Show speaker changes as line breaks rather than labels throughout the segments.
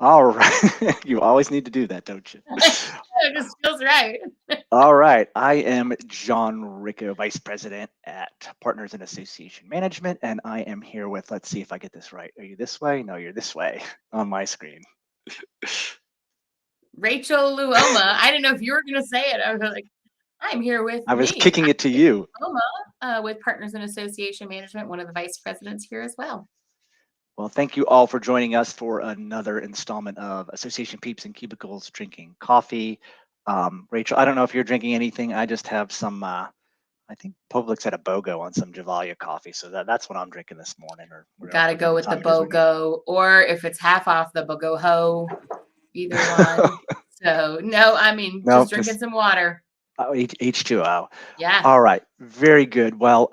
All right. You always need to do that, don't you?
It just feels right.
All right. I am John Ricco, Vice President at Partners in Association Management, and I am here with, let's see if I get this right. Are you this way? No, you're this way on my screen.
Rachel Luoma. I didn't know if you were going to say it. I was like, I'm here with
I was
me,
kicking it to you.
Luoma, with Partners in Association Management, one of the vice presidents here as well.
Well, thank you all for joining us for another installment of Association Peeps and Cubicles Drinking Coffee. Rachel, I don't know if you're drinking anything. I just have some, I think Publix had a BOGO on some Javalia coffee. So that's what I'm drinking this morning or
Got to go
whatever
with the
time it is right now.
BOGO, or if it's half off, the BOGO Ho, either one. So, no, I mean,
No,
just drinking
just
some water.
H2O.
Yeah.
All right, very good. Well,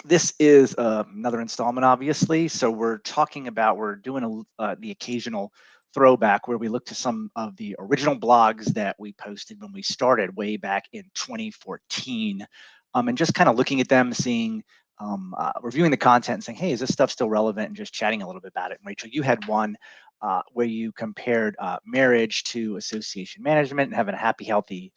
this is another installment, obviously. So we're doing the occasional throwback where we look to some of the original blogs that we posted when we started way back in 2014, and just kind of looking at them, seeing, reviewing the content, and saying, hey, is this stuff still relevant? And just chatting a little bit about it. And Rachel, you had one where you compared marriage to association management and having a happy, healthy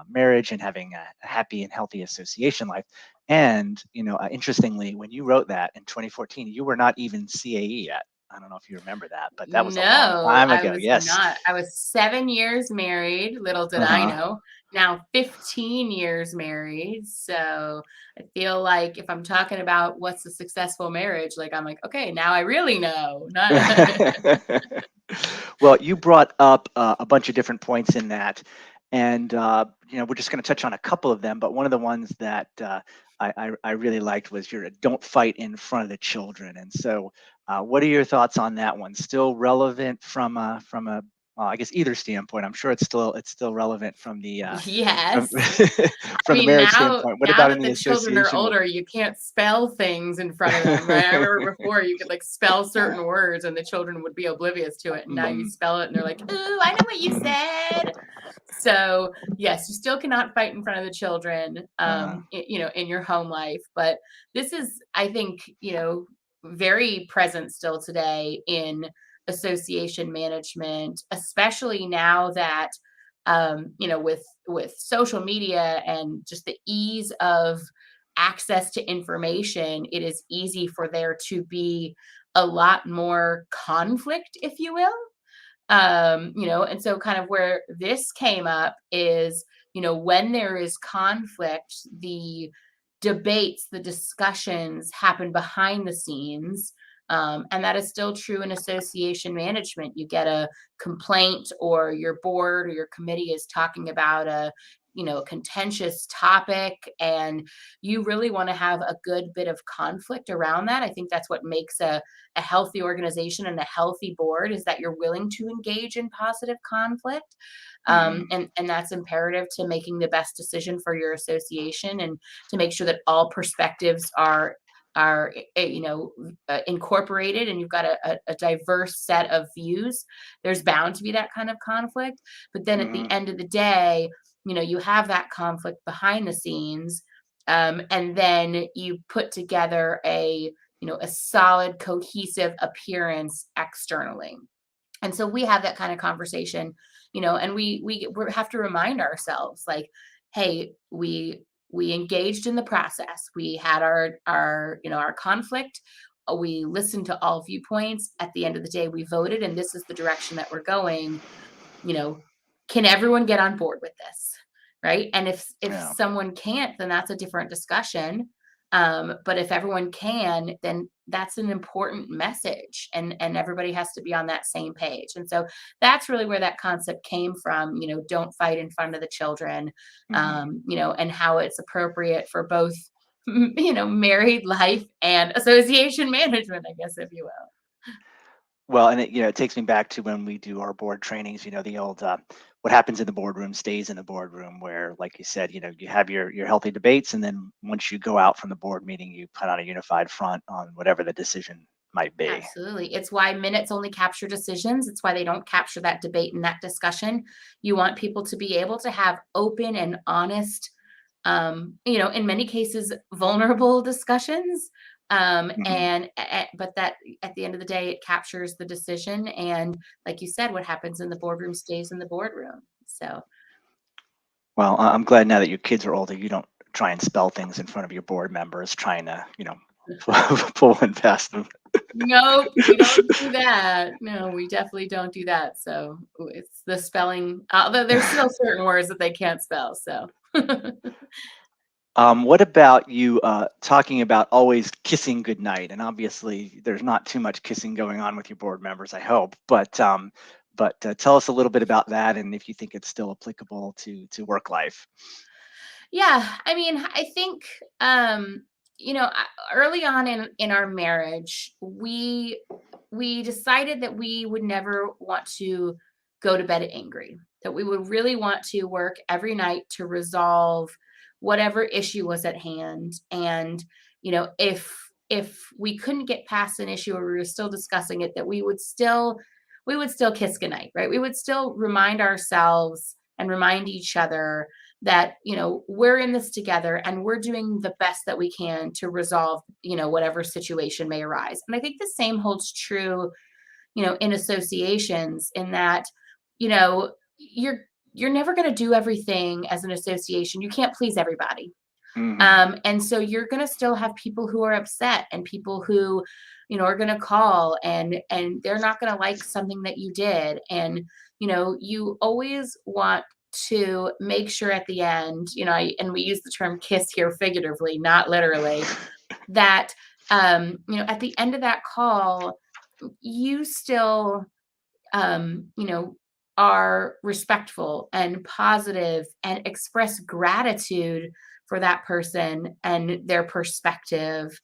marriage and having a happy and healthy association life. And, interestingly, when you wrote that in 2014, you were not even CAE yet. I don't know if you remember that, but that was a long
No,
time
I
ago.
was
Yes.
not. I was 7 years married. Little did I
Uh-huh.
know. Now 15 years married. So I feel like if I'm talking about what's a successful marriage, like I'm like, okay, now I really know.
Well, you brought up a bunch of different points in that, and we're just going to touch on a couple of them. But one of the ones that I really liked was your "Don't fight in front of the children." And so, what are your thoughts on that one? Still relevant from a well, I guess either standpoint. I'm sure it's still relevant from the from
Yes. I
from the
mean,
marriage
now
standpoint. What
now
about in
that
the
the children are
association?
older, you can't spell things in front of them, right? I remember before you could like spell certain words and the children would be oblivious to it. And now you
Mhm,
spell it and they're like, "Ooh, I know what you
mhm,
said." So yes, you still cannot fight in front of the children,
uh,
in your home life. But this is, I think, very present still today in association management, especially now that with social media and just the ease of access to information, it is easy for there to be a lot more conflict, if you will. And so kind of where this came up is, when there is conflict, the debates, the discussions happen behind the scenes. And that is still true in association management. You get a complaint, or your board or your committee is talking about a contentious topic, and you really want to have a good bit of conflict around that. I think that's what makes a healthy organization and a healthy board, is that you're willing to engage in positive conflict.
mhm,
And that's imperative to making the best decision for your association, and to make sure that all perspectives are incorporated, and you've got a diverse set of views. There's bound to be that kind of conflict, but then at the
mhm.
end of the day, you have that conflict behind the scenes, and then you put together a solid, cohesive appearance externally. And so we have that kind of conversation, and we have to remind ourselves, like, hey, we engaged in the process. We had our conflict. We listened to all viewpoints. At the end of the day, we voted, and this is the direction that we're going. you know, can everyone get on board with this? Right. And if
Yeah.
someone can't, then that's a different discussion. But if everyone can, then that's an important message, and everybody has to be on that same page. And so that's really where that concept came from, don't fight in front of the children,
Mhm.
and how it's appropriate for both, married life and association management, I guess, if you will.
Well, and it takes me back to when we do our board trainings, the old, what happens in the boardroom stays in the boardroom, where, like you said, you have your healthy debates, and then once you go out from the board meeting, you put on a unified front on whatever the decision might be.
Absolutely. It's why minutes only capture decisions. It's why they don't capture that debate and that discussion. You want people to be able to have open and honest, in many cases, vulnerable discussions,
Hmm.
But that at the end of the day, it captures the decision. And like you said, what happens in the boardroom stays in the boardroom. So
Well, I'm glad now that your kids are older, you don't try and spell things in front of your board members, trying to, pull one past them.
nope, we don't do that. No, we definitely don't do that. So it's the spelling, although there's still certain words that they can't spell. So
What about you talking about always kissing goodnight? And obviously, there's not too much kissing going on with your board members, I hope. But tell us a little bit about that, and if you think it's still applicable to work life.
yeah, I mean, I think early on in our marriage, we decided that we would never want to go to bed angry. That we would really want to work every night to resolve whatever issue was at hand. And if we couldn't get past an issue or we were still discussing it, that we would still kiss goodnight, right? We would still remind ourselves and remind each other that we're in this together and we're doing the best that we can to resolve whatever situation may arise. And I think the same holds true in associations, in that you're never going to do everything as an association. You can't please everybody.
Hmm.
And so you're going to still have people who are upset and people who are going to call, and they're not going to like something that you did. And you always want to make sure at the end, and we use the term kiss here figuratively, not literally, that at the end of that call, you still are respectful and positive and express gratitude for that person and their perspective.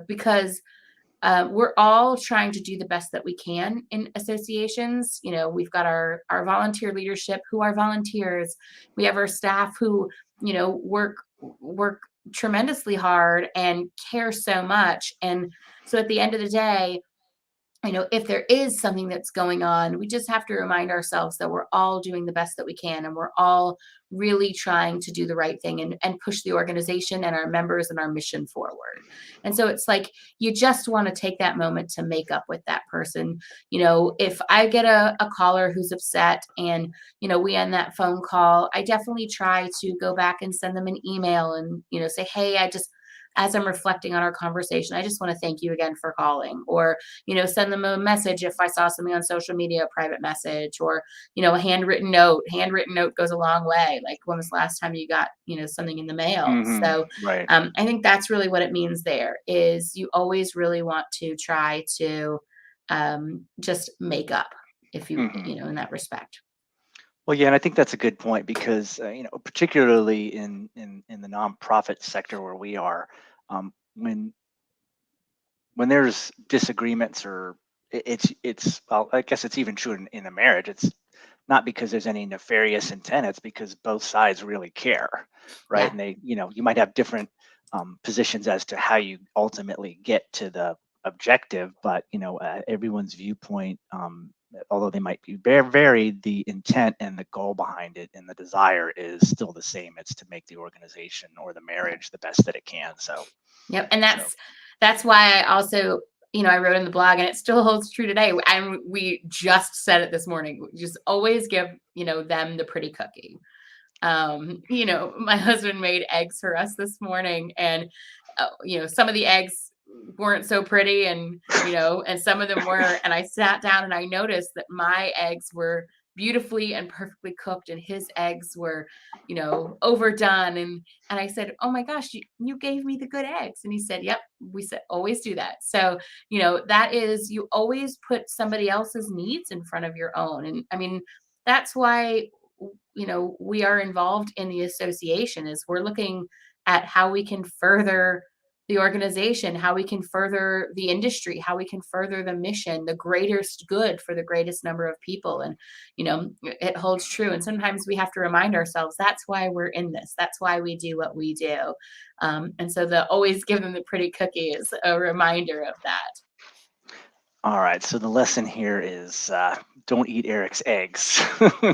Because we're all trying to do the best that we can in associations. We've got our volunteer leadership who are volunteers. We have our staff who, work tremendously hard and care so much. And so at the end of the day, if there is something that's going on, we just have to remind ourselves that we're all doing the best that we can, and we're all really trying to do the right thing and push the organization and our members and our mission forward. And so it's like you just want to take that moment to make up with that person. If I get a caller who's upset and, we end that phone call, I definitely try to go back and send them an email and, say, hey, as I'm reflecting on our conversation, I just want to thank you again for calling. Or send them a message if I saw something on social media, a private message, or a handwritten note. Handwritten note goes a long way. Like, when was the last time you got something in the mail?
Hmm.
So
Right.
I think that's really what it means. There is, you always really want to try to just make up, if you
Hmm.
in that respect.
Well, yeah, and I think that's a good point because particularly in the nonprofit sector where we are, when there's disagreements or it's well, I guess it's even true in a marriage. It's not because there's any nefarious intent. It's because both sides really care, right?
Yeah.
And you might have different positions as to how you ultimately get to the objective, but everyone's viewpoint, although they might be very varied, the intent and the goal behind it and the desire is still the same. It's to make the organization or the marriage the best that it can.
Yep, and
So.
that's why I also, I wrote in the blog, and it still holds true today. And we just said it this morning. Just always give, them the pretty cookie. My husband made eggs for us this morning, and some of the eggs weren't so pretty, and some of them were. And I sat down and I noticed that my eggs were beautifully and perfectly cooked, and his eggs were, overdone. And I said, "Oh my gosh, you gave me the good eggs." And he said, "Yep, we said always do that." So, that is, you always put somebody else's needs in front of your own. And I mean, that's why we are involved in the association, is we're looking at how we can further the organization, how we can further the industry, how we can further the mission, the greatest good for the greatest number of people. And it holds true. And sometimes we have to remind ourselves that's why we're in this, that's why we do what we do. And so the always give them the pretty cookie is a reminder of that.
All right. So the lesson here is don't eat Eric's eggs.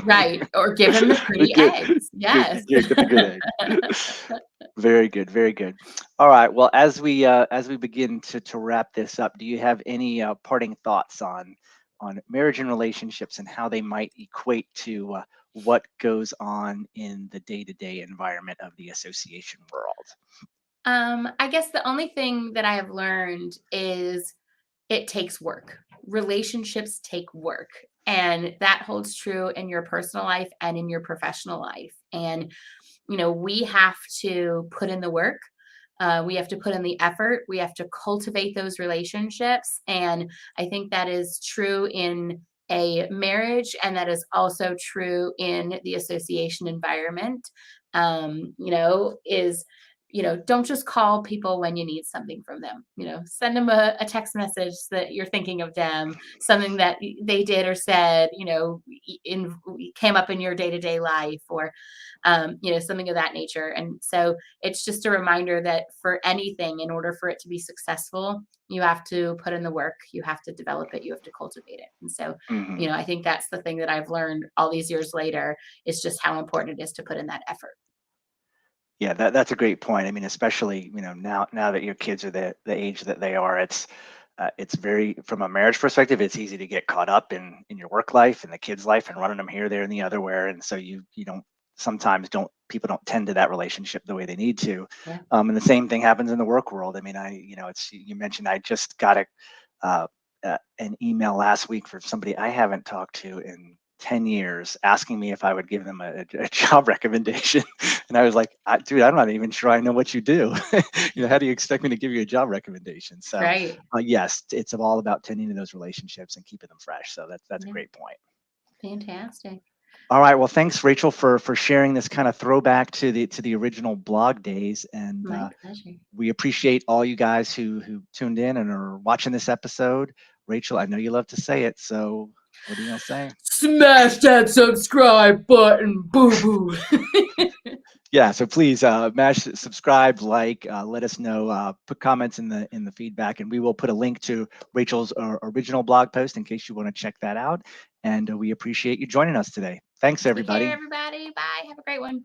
Right, or give him the
The
pretty
good,
eggs.
good,
Yes.
get the good egg. Very good, very good. All right. Well, as we begin to wrap this up, do you have any parting thoughts on marriage and relationships and how they might equate to what goes on in the day-to-day environment of the association world?
I guess the only thing that I have learned is it takes work. Relationships take work. And that holds true in your personal life and in your professional life. And, we have to put in the work. We have to put in the effort. We have to cultivate those relationships. And I think that is true in a marriage, and that is also true in the association environment. Is don't just call people when you need something from them. Send them a text message that you're thinking of them, something that they did or said, in came up in your day to day life, or something of that nature. And so it's just a reminder that for anything, in order for it to be successful, you have to put in the work, you have to develop it, you have to cultivate it. And so,
Hmm.
I think that's the thing that I've learned all these years later, is just how important it is to put in that effort.
Yeah, that's a great point. I mean, especially now that your kids are the age that they are, it's very from a marriage perspective, it's easy to get caught up in your work life and the kids' life and running them here, there, and the other where, and so you don't sometimes don't people don't tend to that relationship the way they need to,
Yeah.
and the same thing happens in the work world. I mean, it's you mentioned I just got uh, an email last week for somebody I haven't talked to in 10 years asking me if I would give them a job recommendation. And I was like, dude, I'm not even sure I know what you do. How do you expect me to give you a job recommendation? So,
Right.
yes, it's all about tending to those relationships and keeping them fresh. So that's a
Yeah.
great point.
Fantastic.
All right. Well, thanks, Rachel, for sharing this kind of throwback to the original blog days. And
My pleasure.
we appreciate all you guys who tuned in and are watching this episode. Rachel, I know you love to say it, so what are you gonna say?
Smash that subscribe button, boo boo.
Yeah, so please mash subscribe, like, let us know, put comments in the feedback, and we will put a link to Rachel's original blog post in case you want to check that out. And we appreciate you joining us today. Thanks,
Take care,
everybody.
everybody. Bye. Have a great one.